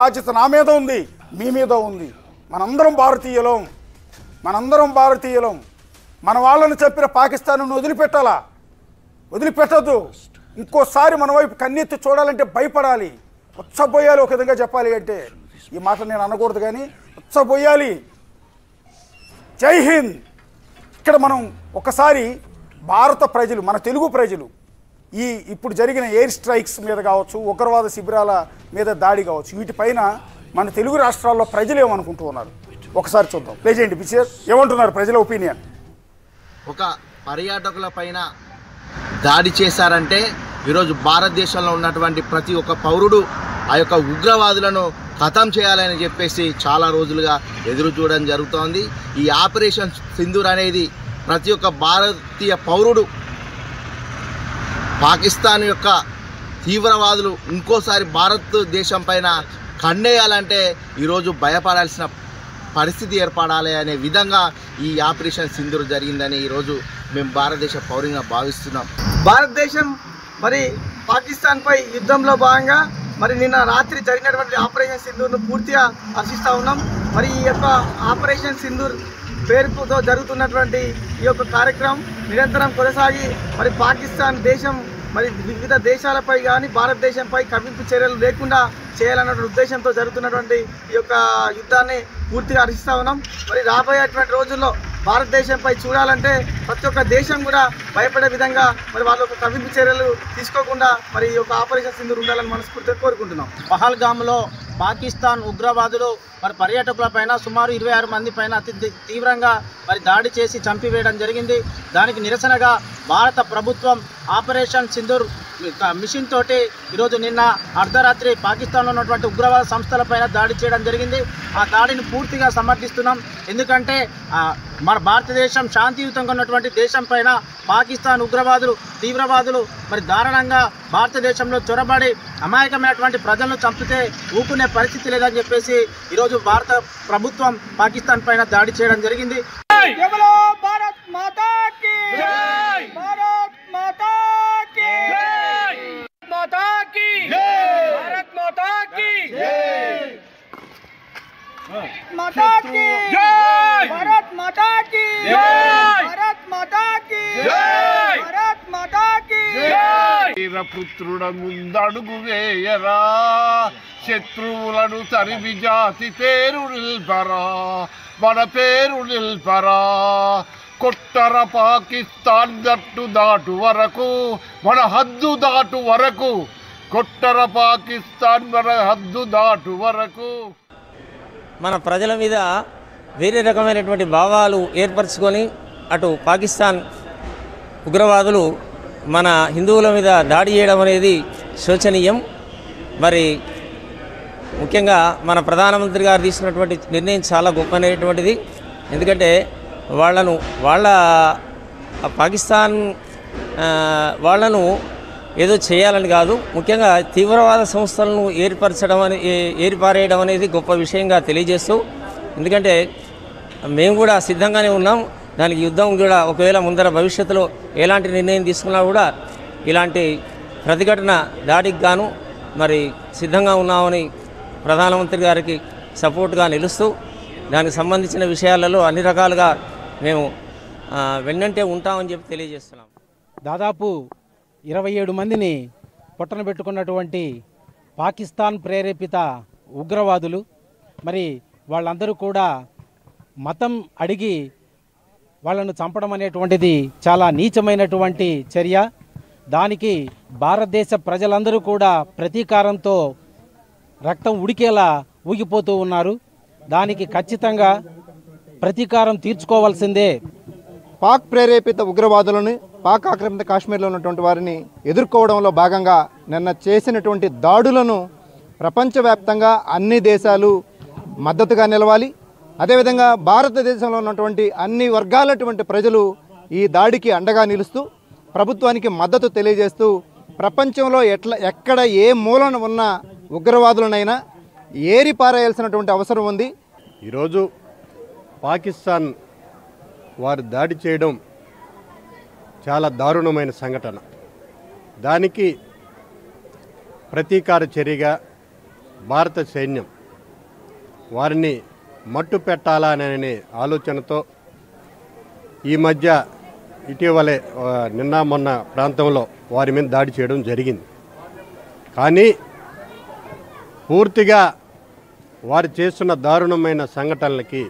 బాధ్యత నా మీద ఉంది, మీ మీద ఉంది. మనందరం భారతీయులం. మన వాళ్ళని చెప్పిన పాకిస్తాన్ను వదిలిపెట్టాలా? వదిలిపెట్టద్దు. ఇంకోసారి మన వైపు కన్నెత్తి చూడాలంటే భయపడాలి, ఉచ్చబోయాలి. ఒక విధంగా చెప్పాలి అంటే ఈ మాట నేను అనకూడదు, కానీ ఉచ్చబోయాలి. జై హింద్. ఇక్కడ మనం ఒకసారి భారత ప్రజలు, మన తెలుగు ప్రజలు ఇప్పుడు జరిగిన ఎయిర్ స్ట్రైక్స్ మీద కావచ్చు, ఉగ్రవాద శిబిరాల మీద దాడి కావచ్చు, వీటిపైన మన తెలుగు రాష్ట్రాల్లో ప్రజలు ఏమనుకుంటూ ఉన్నారు ఒకసారి చూద్దాం. ప్లే చేయండి పిక్చర్. ఏమంటున్నారు ప్రజల ఒపీనియన్? ఒక పర్యాటకుల పైన దాడి చేశారంటే ఈరోజు భారతదేశంలో ఉన్నటువంటి ప్రతి ఒక్క పౌరుడు ఆ యొక్క ఉగ్రవాదులను ఖతం చేయాలని చెప్పేసి చాలా రోజులుగా ఎదురు చూడడం జరుగుతోంది. ఈ ఆపరేషన్ సింధూర్ అనేది ప్రతి ఒక్క భారతీయ పౌరుడు పాకిస్తాన్ యొక్క తీవ్రవాదులు ఇంకోసారి భారతదేశం పైన కన్నేయాలంటే ఈరోజు భయపడాల్సిన పరిస్థితి ఏర్పడాలి అనే విధంగా ఈ ఆపరేషన్ సింధూర్ జరిగిందని ఈరోజు మేము భారతదేశ పౌరునిగా భావిస్తున్నాం. భారతదేశం మరి పాకిస్తాన్పై యుద్ధంలో భాగంగా మరి నిన్న రాత్రి జరిగినటువంటి ఆపరేషన్ సింధూర్ను పూర్తిగా హర్షిస్తూ ఉన్నాం. మరి ఈ యొక్క ఆపరేషన్ సింధూర్ పేరుతో జరుగుతున్నటువంటి ఈ యొక్క కార్యక్రమం నిరంతరం కొనసాగి మరి పాకిస్తాన్ దేశం మరి వివిధ దేశాలపై కానీ భారతదేశంపై కవ్వింపు చర్యలు లేకుండా చేయాలన్నటువంటి ఉద్దేశంతో జరుగుతున్నటువంటి ఈ యొక్క యుద్ధాన్ని పూర్తిగా హర్షిస్తూ ఉన్నాం. మరి రాబోయేటువంటి రోజుల్లో భారతదేశంపై చూడాలంటే ప్రతి ఒక్క దేశం కూడా భయపడే విధంగా మరి వాళ్ళ యొక్క కవ్వింపు చర్యలు తీసుకోకుండా మరి ఈ యొక్క ఆపరేషన్ సింధూర్ ఉండాలని మనస్ఫూర్తిగా కోరుకుంటున్నాం. పహల్గామ్లో పాకిస్తాన్ ఉగ్రవాదులు మరి పర్యాటకుల పైన సుమారు 26 మంది పైన అతి తీవ్రంగా మరి దాడి చేసి చంపివేయడం జరిగింది. దానికి నిరసనగా భారత ప్రభుత్వం ఆపరేషన్ సింధూర్ మిషన్ తోటి ఈరోజు నిన్న అర్ధరాత్రి పాకిస్తాన్లో ఉన్నటువంటి ఉగ్రవాద సంస్థలపైన దాడి చేయడం జరిగింది. ఆ దాడిని పూర్తిగా సమర్థిస్తున్నాం. ఎందుకంటే మన భారతదేశం శాంతియుతంగా ఉన్నటువంటి దేశం పైన పాకిస్తాన్ ఉగ్రవాదులు తీవ్రవాదులు మరి దారుణంగా భారతదేశంలో చొరబడి అమాయకమైనటువంటి ప్రజలను చంపితే ఊకునే పరిస్థితి లేదని చెప్పేసి ఈరోజు భారత ప్రభుత్వం పాకిస్తాన్ పైన దాడి చేయడం జరిగింది. వీరపుత్రుడ ముందడుగు వేయరా, శత్రువులను తరిమి జాతి పేరు నిల్పరా, మన పేరు నిల్పరా. కొట్టర పాకిస్తాన్ గట్టు దాటు వరకు, మన హద్దు దాటు వరకు, కొట్టర పాకిస్తాన్ మన హద్దు దాటు వరకు. మన ప్రజల మీద వేరే రకమైనటువంటి భావాలు ఏర్పరచుకొని అటు పాకిస్తాన్ ఉగ్రవాదులు మన హిందువుల మీద దాడి చేయడం అనేది శోచనీయం. మరి ముఖ్యంగా మన ప్రధానమంత్రి గారు తీసుకున్నటువంటి నిర్ణయం చాలా గొప్పనటువంటిది. ఎందుకంటే వాళ్ళ పాకిస్తాన్ వాళ్ళను ఏదో చేయాలని కాదు, ముఖ్యంగా తీవ్రవాద సంస్థలను ఏరిపారేయడం అనేది గొప్ప విషయంగా తెలియజేస్తూ, ఎందుకంటే మేము కూడా సిద్ధంగానే ఉన్నాం. దానికి యుద్ధం కూడా ఒకవేళ ముందర భవిష్యత్తులో ఎలాంటి నిర్ణయం తీసుకున్నా కూడా ఇలాంటి ప్రతిఘటన దాడికి గాను మరి సిద్ధంగా ఉన్నామని ప్రధానమంత్రి గారికి సపోర్ట్గా నిలుస్తూ దానికి సంబంధించిన విషయాలలో అన్ని రకాలుగా మేము వెన్నంటే ఉంటామని చెప్పి తెలియజేస్తున్నాం. దాదాపు 27 మందిని పొట్టన పెట్టుకున్నటువంటి పాకిస్తాన్ ప్రేరేపిత ఉగ్రవాదులు మరి వాళ్ళందరూ కూడా మతం అడిగి వాళ్ళను చంపడం అనేటువంటిది చాలా నీచమైనటువంటి చర్య. దానికి భారతదేశ ప్రజలందరూ కూడా ప్రతీకారంతో రక్తం ఉడికేలా ఊగిపోతూ ఉన్నారు. దానికి ఖచ్చితంగా ప్రతీకారం తీర్చుకోవాల్సిందే. పాక్ ప్రేరేపిత ఉగ్రవాదులను, పాక్ ఆక్రమిత కాశ్మీర్లో ఉన్నటువంటి వారిని ఎదుర్కోవడంలో భాగంగా నిన్న చేసినటువంటి దాడులను ప్రపంచవ్యాప్తంగా అన్ని దేశాలు మద్దతుగా నిలవాలి. అదేవిధంగా భారతదేశంలో ఉన్నటువంటి అన్ని వర్గాలటువంటి ప్రజలు ఈ దాడికి అండగా నిలుస్తూ ప్రభుత్వానికి మద్దతు తెలియజేస్తూ ప్రపంచంలో ఎక్కడ ఏ మూలన ఉన్న ఉగ్రవాదులనైనా ఏరిపారేయాల్సినటువంటి అవసరం ఉంది. ఈరోజు పాకిస్తాన్ వారు దాడి చేయడం చాలా దారుణమైన సంఘటన. దానికి ప్రతీకార చర్యగా భారత సైన్యం వారిని మట్టు పెట్టాలనే ఆలోచనతో ఈ మధ్య ఇటీవలే నిన్న మొన్న ప్రాంతంలో వారి మీద దాడి చేయడం జరిగింది. కానీ పూర్తిగా వారు చేస్తున్న దారుణమైన సంఘటనలకి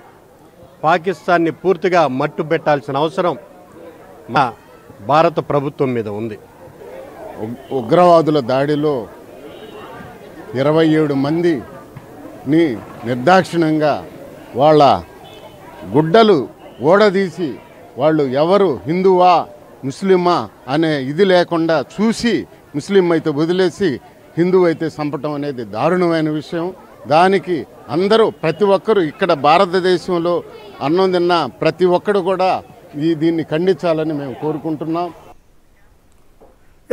పాకిస్తాన్ని పూర్తిగా మట్టు పెట్టాల్సిన అవసరం మా భారత ప్రభుత్వం మీద ఉంది. ఉగ్రవాదుల దాడిలో 27 మందిని నిర్దాక్షిణ్యంగా వాళ్ళ గుడ్డలు ఓడదీసి వాళ్ళు ఎవరు హిందువా ముస్లిమా అనే ఇది లేకుండా చూసి ముస్లిం అయితే వదిలేసి హిందువు అయితే చంపటం అనేది దారుణమైన విషయం. దానికి అందరూ ప్రతి ఒక్కరూ ఇక్కడ భారతదేశంలో అన్నం తిన్న ప్రతి ఒక్కరు కూడా దీన్ని ఖండించాలని మేము కోరుకుంటున్నాం.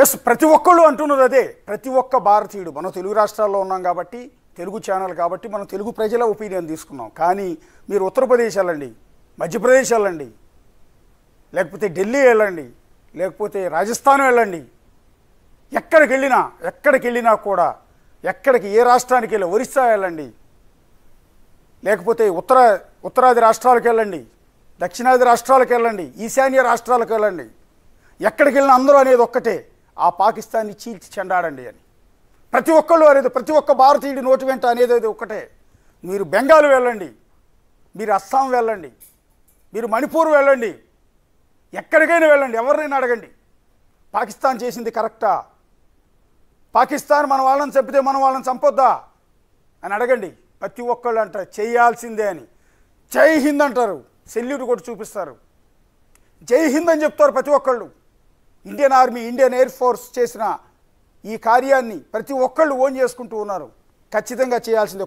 ఎస్, ప్రతి ఒక్కళ్ళు అంటున్నది అదే. ప్రతి ఒక్క భారతీయుడు, మనం తెలుగు రాష్ట్రాల్లో ఉన్నాం కాబట్టి, తెలుగు ఛానల్ కాబట్టి మనం తెలుగు ప్రజల ఒపీనియన్ తీసుకున్నాం. కానీ మీరు ఉత్తరప్రదేశ్ వెళ్ళండి, మధ్యప్రదేశ్ వెళ్ళండి, లేకపోతే ఢిల్లీ వెళ్ళండి, లేకపోతే రాజస్థాన్ వెళ్ళండి, ఎక్కడికి వెళ్ళినా కూడా, ఎక్కడికి ఏ రాష్ట్రానికి వెళ్ళి, ఒరిస్సా వెళ్ళండి, లేకపోతే ఉత్తరాది రాష్ట్రాలకు వెళ్ళండి, దక్షిణాది రాష్ట్రాలకు వెళ్ళండి, ఈశాన్య రాష్ట్రాలకు వెళ్ళండి, ఎక్కడికి వెళ్ళినా అందరూ అనేది ఒక్కటే, ఆ పాకిస్తాన్ని చీల్చి చెండాడండి అని. ప్రతి ఒక్కళ్ళు అనేది, ప్రతి ఒక్క భారతీయుడి నోటి వెంట అనేది ఒక్కటే. మీరు బెంగాల్ వెళ్ళండి, మీరు అస్సాం వెళ్ళండి, మీరు మణిపూర్ వెళ్ళండి, ఎక్కడికైనా వెళ్ళండి, ఎవరినైనా అడగండి, పాకిస్తాన్ చేసింది కరెక్టా, పాకిస్తాన్ మన వాళ్ళని చంపితే మన వాళ్ళని చంపొద్దా అని అడగండి. ప్రతి ఒక్కళ్ళు అంటారు చేయాల్సిందే అని. జై హింద్ అంటారు, సెల్యూట్ కూడా చూపిస్తారు, జై హింద్ అని చెప్తారు ప్రతి ఒక్కళ్ళు. Indian army, Indian air force చేసిన ఈ కార్యాన్ని ప్రతి ఒక్కళ్ళు ఓన్ చేసుకుంటూ ఉన్నారు. ఖచ్చితంగా చేయాల్సిందే.